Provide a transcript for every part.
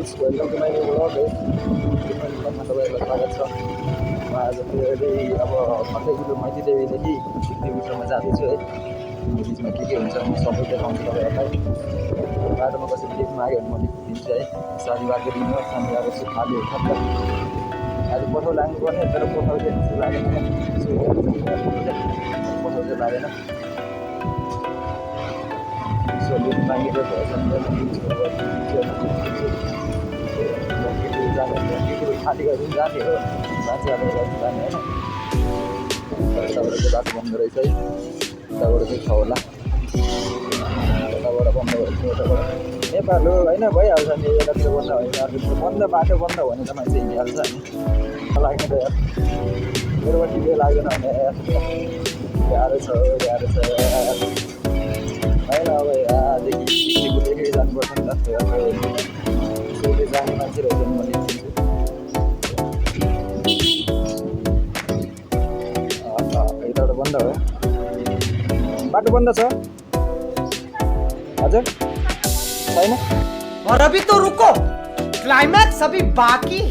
Guys welcome to my new blog है तपाईँहरूलाई स्वागत छ। म आज फेरि अब 6 किलो माइती देवीदेखि सिक्किमसम्म जाँदैछु है। बिचमा के हुन्छ म सबै देखाउँछु तपाईँहरूलाई। बाटोमा कसैले लेख्नु आयो भने म लेखिदिन्छु है। शनिबारको दिन हो, शनिबार चाहिँ खाली हुन्छ नि त। आज पठाउ लाग्नुपर्ने तर पठाउ चाहिँ जस्तो लागेन क्या। पठाउ चाहिँ लागेन। सोल्युट मागेको भएछ जाने खाली गरिदिनु जाने हो। मान्छेहरूले गर्नु जाने होइन। यताबाट चाहिँ बाटो बन्द रहेछ है। यताबाट चाहिँ छ होला, यताबाट बन्द भएछ। यताबाट नेपाल हो होइन, भइहाल्छ नि। यतातिर बन्द होइन, अर्कोतिर बन्द, बाटो बन्द भने त मान्छे हिँडिहाल्छ नि। लाग्ने त यार मेरोमा टिकै लाग्दैन भने गाह्रो छ होइन। अब यहाँदेखि देखेर जानुपर्छ नि त। सोधे जाने मान्छे रहेछ नि, म लेखिदिन्छु। यताबाट बन्द हो, बाटो बन्द छ हजुर, छैन। और अभी तो रुको, क्लाइमैक्स अभी बाकी।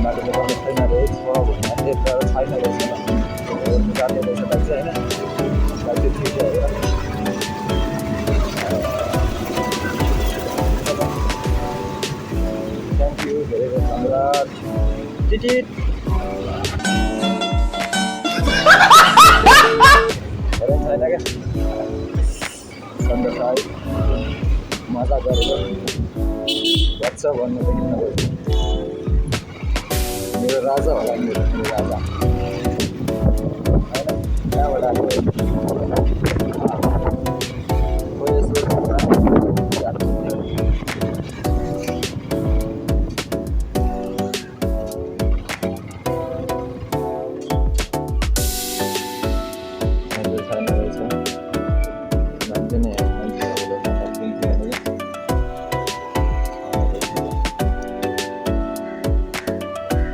बाटो बन्द छैन रे, छ भन्ने छैन रहेछ जाने रहेछ दाइ चाहिँ होइन। बाटो ठिकै हो। थ्याङ्क यू, धेरै धेरै धन्यवाद। टिटिट छैन क्या सन्देश आयो, मजा गरेको बच्छ भन्नु त किन भयो। मेरो राजा होला, मेरो राजा होइन। कहाँबाट आएको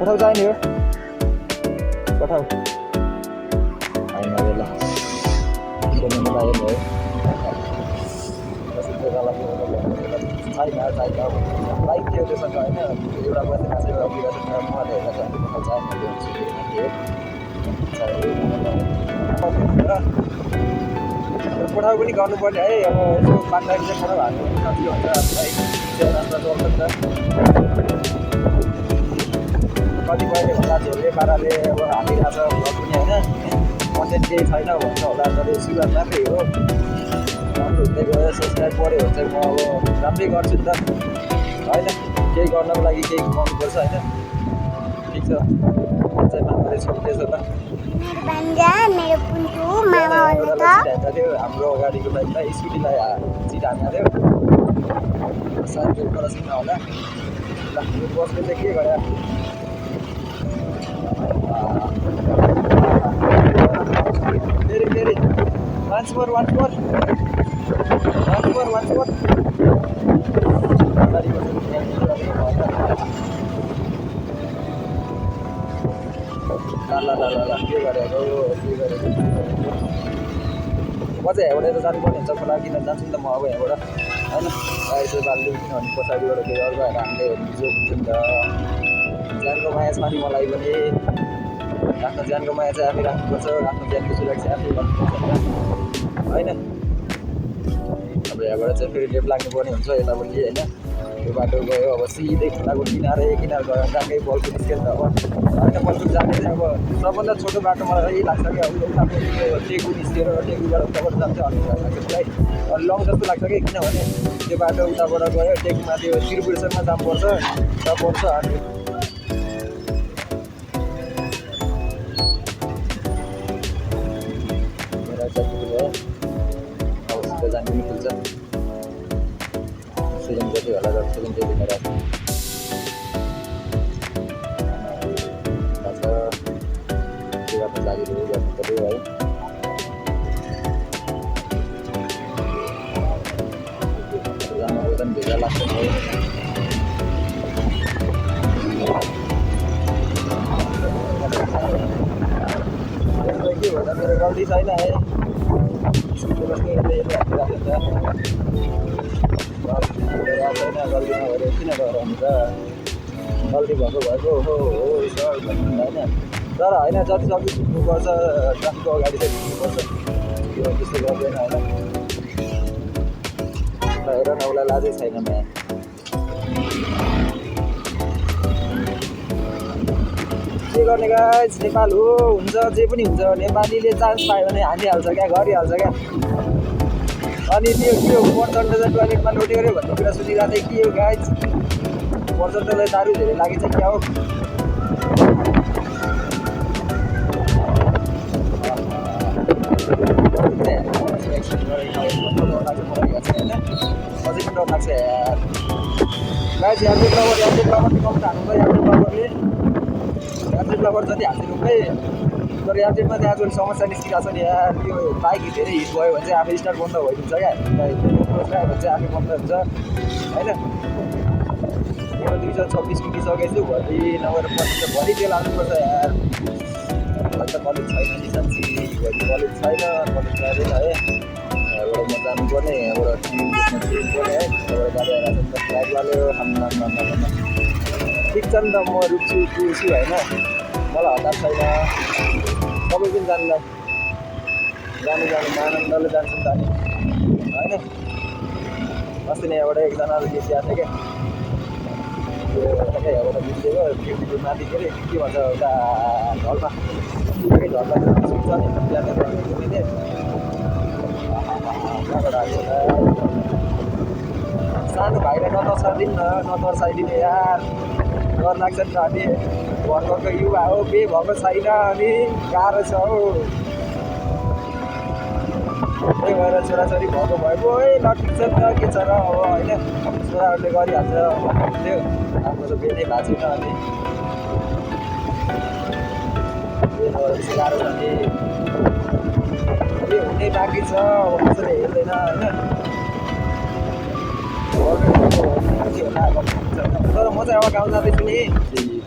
पठाउ जाने हो, पठाउ होइन बेला सोध्नु लाग्यो नि है। छैन बाइक थियो त्योसँग होइन। एउटा बस्ने मान्छे मलाई हेर्दा चाहिँ पठाउ पनि गर्नुपर्ने है। अब यसो पार्टटाइम चाहिँ पठाउ हाल्नु कति हुन्छ है, रास्ता चल्छ नि त। कतिपयले भन्दा झोलले पाराले अब हालिरहेछ भ्लग पनि होइन। कन्टेन्ट केही छैन भन्छ होला, तर सुरुवात मात्रै हो। राम्रो हुँदै गयो, सब्सक्राइब पऱ्यो भने चाहिँ म अब राम्रै गर्छु नि त होइन। केही गर्नको लागि केही गर्नुपर्छ होइन। ठिक छ, चाहिँ मामाले छोड्दैछ ल। थियो हाम्रो अगाडिको बाइकलाई, स्कुटीलाई चिट हानेको थियो। सायद त्यो परसिन होला। ल यो बसले चाहिँ के गरे फेरि once more ल के गरेको म चाहिँ यहाँबाट यता जानुपर्ने हुन्छ। खोला किन जान्छु नि त म अब यहाँबाट होइन। यसो बाल्नु किनभने पछाडिबाट फेरि अर्को आएर हामीले जो हुन्छ नि त। ज्यानको माया छ नि मलाई पनि। आफ्नो ज्यानको माया चाहिँ आफै राख्नुपर्छ, आफ्नो ज्यानको सुरक्षा आफै गर्नुपर्छ होइन। अब यहाँबाट चाहिँ फेरि लेप लाग्नुपर्ने हुन्छ यतापट्टि होइन। त्यो बाटो गयो अब सिधै खोलाको किनारै किनार गयो, जहाँकै बल्कुट निस्क्यो नि त। अब होइन बल्कुट जाने चाहिँ अब सबभन्दा छोटो बाटो मलाई यही लाग्छ क्या। उताको टेकु निस्केर टेकुबाट उताबाट जान्छ अनि लाग्छ मलाई अलि लङ जस्तो लाग्छ कि। किनभने त्यो बाटो उताबाट गयो टेकुमा त्यो त्रिपुरेश्वरमा जानुपर्छ पर्छ अनि अब जाने पनि खुल्छ। सेकेन्ड जति होला, सेकेन्ड जति मेरो आफ्नो लागि गर्नु पऱ्यो है। जानुको पनि भेजा लाग्छ है। के भन्दा मेरो गल्ती छैन है। स्कुल बस्ने होइन गल्ती नभएर किन डराउनु त गल्ती भएको हो सर भन्नु होइन तर होइन जति सक्दो छुट्नुपर्छ ट्राफिकको अगाडि चाहिँ छुट्नुपर्छ त्यो त्यस्तो गर्दैन होइन हेर न उसलाई लाजै छैन माया के गर्ने गाइस नेपाल हो हुन्छ जे पनि हुन्छ नेपालीले चान्स पायो भने हानिहाल्छ क्या गरिहाल्छ क्या अनि त्यो पर्सेन्ट चाहिँ टोइलेटमा लोटे गऱ्यो भन्ने कुरा सुनिरहेको थिएँ के हो गाइस पर्सेन्टलाई दारू धेरै लागेछ क्या हो अझै पनि डर लाग्छ यार गाइस यात्रिक लभरले कम्ती हाल्नु यात्रिक लभर जति हालिदिनुकै तर यात्रिकमा चाहिँ आजकल समस्या निस्किरहेको छ नि यार त्यो बाइक धेरै हिट भयो भने चाहिँ आफै स्टार्ट बन्द भइदिन्छ क्या क्लोज आयो भने चाहिँ आफै बन्द हुन्छ होइन 2026 पुगिसकेको छु भोलि नभएर पछि भोलि तेल हाल्नुपर्छ यार अन्त कलेज छैन नि साँच्ची भोलि कलेज छैन कलेज जाँदैन है यहाँबाट म जानुपर्ने यहाँबाट टिम पर्ने है यहाँबाट गाडी आएर फ्लाइट लाग्यो ठिक छ नि त म रुच्छु पुग्छु होइन मलाई हतार छैन तपाईँ पनि जानु आनन्दले जान्छु नि त नि होइन अस्ति नै यहाँबाट एकजनाले बेसी आएको थियो क्या यहाँबाट बिग्रेको 50 माथि के अरे के भन्छ एउटा ढलमा ढलमा सुन्छ नि बिहान घुमिने कहाँबाट आएको सानो भाइलाई नतर्साइदिने यार डर लाग्छ नि त अनि घरको युवा हो के भएको छैन अनि गाह्रो छ हौ त्यही भएर छोराछोरी भएको भएको है ल ठिक छ नि त के छ र अब होइन छोराहरूले गरिहाल्छ भन्नुहुन्थ्यो आफ्नो त बेनै भएको छैन अनि बेसी गाह्रो छ नि यो हुनै बाँकी छ अब कसैले हेर्दैन होइन तर म चाहिँ अब गाउँ जाँदैछु नि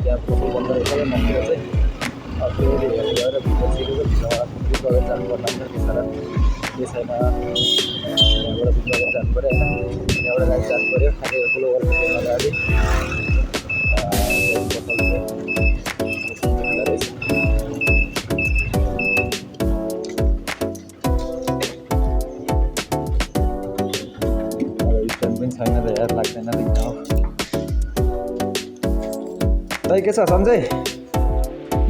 त्यहाँ फोटो बन्द रहेछ क्या मन्दिर चाहिँ त्यो हेरेर गएर भित्र छिरेको भित्र गएर जानुपर्ने हुन्छ त्यसबाट के छैन यहाँबाट भित्र गएर जानु पऱ्यो होइन यहाँबाट गाडी जानु पऱ्यो खालि ठुलो वर्क अगाडि स्ट्यान्ड पनि छैन त यार लाग्दैन त किन तै के छ सन्जय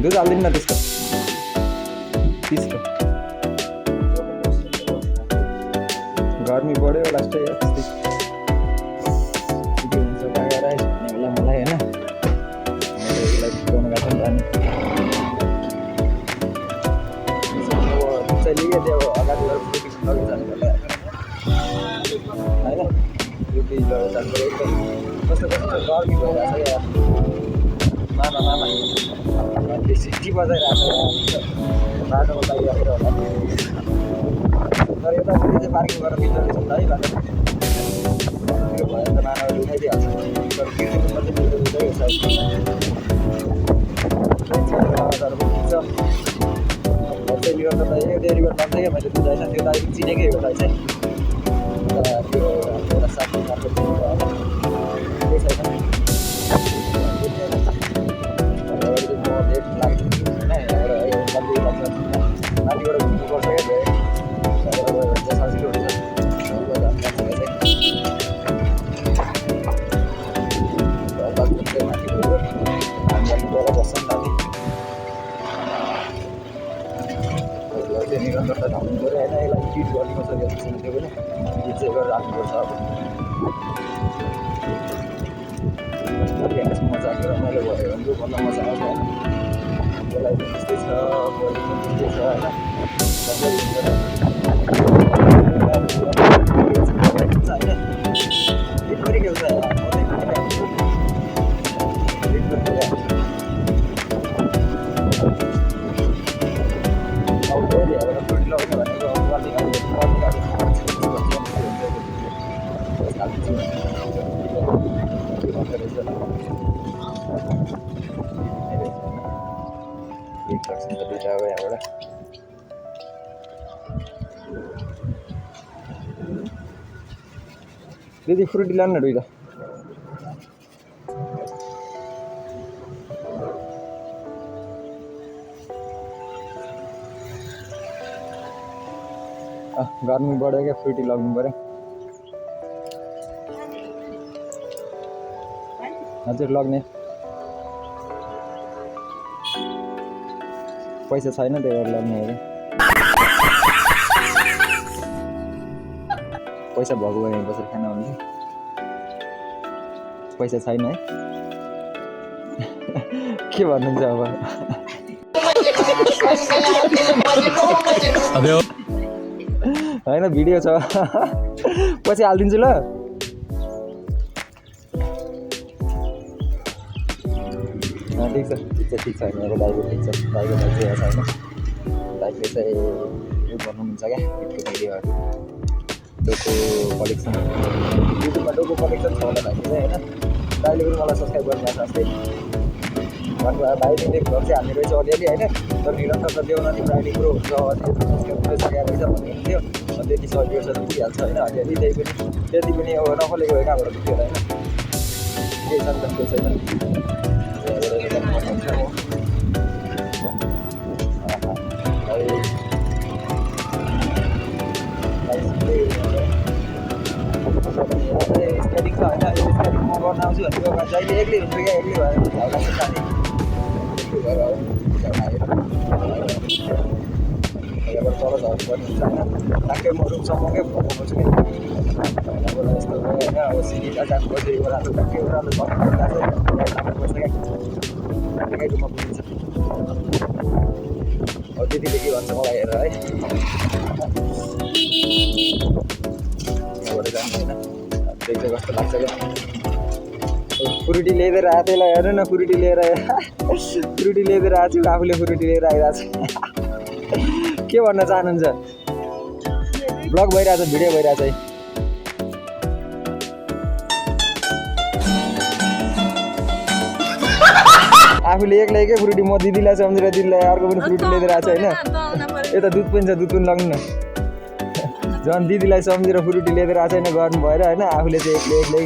दुध हालिदिनु न त्यसको गर्मी बढ्यो लास्टै यार त्यस्तै हुन्छ बागेर भन्ने होला मलाई होइन यसलाई चिकाउनु गएको नि त अनि चाहिँ लिएँ त्यो अगाडि गएर लगेर जानु पर्ला होइन ड्युटी लगेर जानु पऱ्यो एकदम कस्तो गर्मी भइरहेको छ यार मामा सिटी बजाइरहेको छ बाटोको लागि राखेर होला तर यतापट्टि चाहिँ पार्किङ गरेर भित्र छ है बाटो त्यो भयो भने त मानवले उठाइदिइहाल्छ तर गिर्नु मात्रै भित्र चाहिँ लिएर त एउटै रिभर पाउँछ क्या मैले दुध होइन त्यो त चिनेकै हो दाइ चाहिँ त्यो एउटा साथी मार्फत केही छैन लेट लाग्छ होइन माथिबाट घुम्नुपर्छ क्या सजिलो हुन्छ माथि गयो हामी गएर बस्छ नि त त्यो निरन्तरता धाउनु पऱ्यो होइन यसलाई हिट गर्नुपर्छ छैन त्यो पनि हिट चाहिँ गरेर राख्नुपर्छ अब मजा आएको रमाइलो भयो भने चाहिँ बल्ल मजा आउँछ होइन त्यसलाई त्यस्तै छ बडी पनि त्यस्तै छ होइन हिट गरिखेल्छ अब फेरि अब टुटी लगाउने भनेको दिदी फ्रुटी लानु न दुईवटा गर्मी बढ्यो क्या फ्रुटी लग्नु पऱ्यो हजुर लग्ने पैसा छैन त्यही भएर लग्ने हो पैसा भएको भए बसेर खान आउने पैसा छैन है के भन्नुहुन्छ अब होइन भिडियो छ पछि हालिदिन्छु ल ठिक छ मेरो दाइको ठिक छ दाइको दाइ चाहिँ छैन दाइले चाहिँ उयो बनाउनुहुन्छ क्या गीतको भिडियोहरू डोको कलेक्सन युट्युबमा डोको कलेक्सन छ होला दाइले चाहिँ होइन दाइले पनि मलाई सब्सक्राइब गरिदिएको अस्ति भन्नुभयो भाइले घर चाहिँ हाल्ने रहेछ अलिअलि होइन तर निरन्तर त ल्याउन तिम्रो अहिले कुरो हुन्छ सब्सक्राइब सकेको रहेछ भन्ने थियो त्यति सजिलो छ पुगिहाल्छ होइन अलिअलि त्यति पनि अब नखोलेको होइन हाम्रो भिडियो होइन केही छ नि त केही छैन स्केटिङ छ होइन स्केटिङ म गर्न आउँछु भनेको जहिले एक्लै हुन्छ क्या एक्लै भएर भाउ लाग्छ जाने एक्लै भएर यहाँबाट तल झर्नु पर्ने हुन्छ होइन ट्याक्कै म रुमसम्मकै बनाउँछु कि यहाँबाट यस्तो भयो होइन अब सिडी जानु पर्छ ओह्रालो ट्याक्कै ओह्रालो लाग्नुपर्छ क्या ट्याक्कै रुममा पुगिन्छ अब दिदीले के भन्छ मलाई हेर है यहाँबाट जानु होइन देख्दा कस्तो लाग्छ क्या फ्रुटी लिएर आएको त्यसलाई हेर्नु न फ्रुटी लिएर फ्रुटी लिएर आएको छु आफूले फ्रुटी लिएर आइरहेको छु के भन्न चाहनुहुन्छ ब्लग भइरहेछ भिडियो भइरहेछ है आफूले एक्लै फ्रुटी म दिदीलाई सम्झेर दिदीलाई अर्को पनि फ्रुटी लिएर आएको छु होइन यता दुध पनि छ दुध पनि लग्नु न झन् दिदीलाई सम्झेर फ्रुटी लिएर आएको छैन गर्नु भएर होइन आफूले चाहिँ एक्लै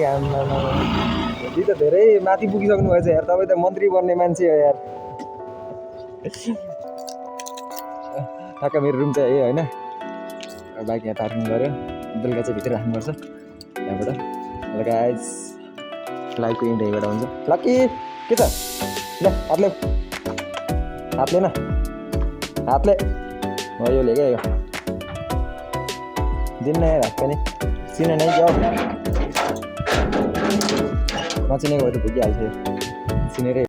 दिदी त धेरै माथि पुगिसक्नु भएछ यार तपाईँ त मन्त्री बन्ने मान्छे हो यार ठ्याक्क मेरो रुम चाहिँ ए होइन बाइक यहाँ पार्किङ गऱ्यो बेलुका चाहिँ भित्र राख्नुपर्छ यहाँबाट गाइस लाइभको इन्ड यहीँबाट हुन्छ लक्की के छ ल हातले न हातले हो यो ले क्या यो दिन नै हात पनि चिने नै क्या नचिनेको भएर पुगिहाल्थ्यो चिनेरै